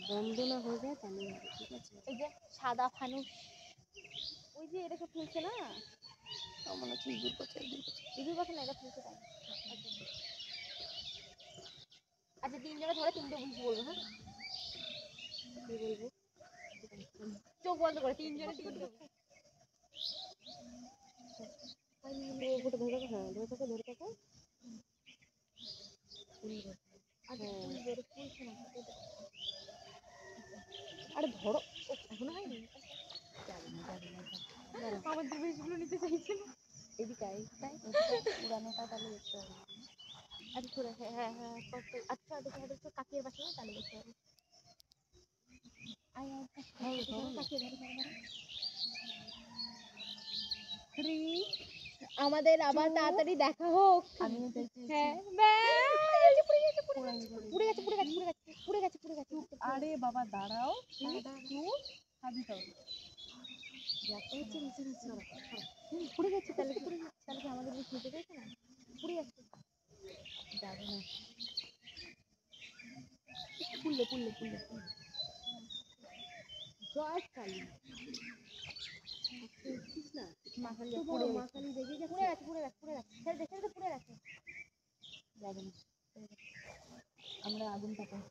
বন্ধ না হয়ে যায় তাহলে হবে, ঠিক আছে? এই যে সাদা ফানুস, ওই যে এটাকে ফেলছে না, আমার হচ্ছে ইঁদুর পাখি ইঁদুর পাখি না, এটা ফেলছে তাই। আচ্ছা তিনজনে ধরে তিনটে বুঝি বলবো, হ্যাঁ কি বলবো? চোখ বন্ধ করে তিনজনে তিনটে। ওটা ধরে থাকো, হ্যাঁ ধরে থাকো ধরে থাকো। আরে ধরো, এখনো হয়নি, আমার জিনিসগুলো নিতে চাইছে না। এদিকে পুরানোটা তাহলে দেখতে হবে। আচ্ছা ঘুরে, হ্যাঁ হ্যাঁ হ্যাঁ, আচ্ছা দেখে এটা তো কাকির বাসা না, তাহলে দেখতে হবে। আমাদের আবার তাড়াতাড়ি দেখা হোক। আমি হ্যাঁ পুড়ে গেছে পুড়ে গেছে পুড়ে গেছে পুড়ে গেছে পুড়ে গেছে। আরে বাবা দাঁড়াও, একটু হাবি দাও। পুড়ে গেছে, তাহলে তাহলে কি আমাদের জিনিস নিতে চাইছে না? পুড়ে গেছে, যাবে না। পুড়লে পুড়লে পুড়লে জয় কালী না, মাখালি পুড়ে মাখালি দেখে গেছে, পুড়ে গেছে পুড়ে গেছে পুড়ে গেছে, ছেড়ে দে ছেড়ে দে, পুড়ে গেছে। যাবে না, আমরা আগুন তাপাই।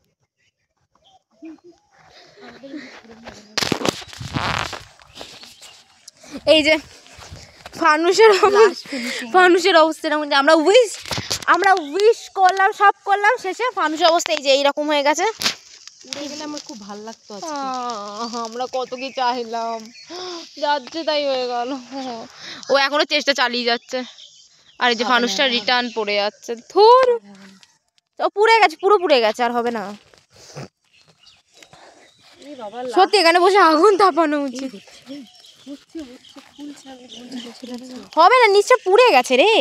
এই যে ফানুসের অবস্থা এরকম, আমরা উইশ করলাম, সব করলাম, শেষে ফানুসের অবস্থা এই যে এইরকম হয়ে গেছে। উড়ে গেলে আমার খুব ভালো লাগতো আজকে। আমরা কত কি চাইলাম, যাচ্ছে তাই হয়ে গেল। ও এখনো চেষ্টা চালিয়ে যাচ্ছে, আর এই যে ফানুসটা রিটার্ন পড়ে যাচ্ছে। ধুর, ও পুড়ে গেছে, পুরো পুড়ে গেছে, আর হবে না। সত্যি এখানে বসে আগুন তাপানো উচিত। হবে না, নিচটা পুড়ে গেছে রে।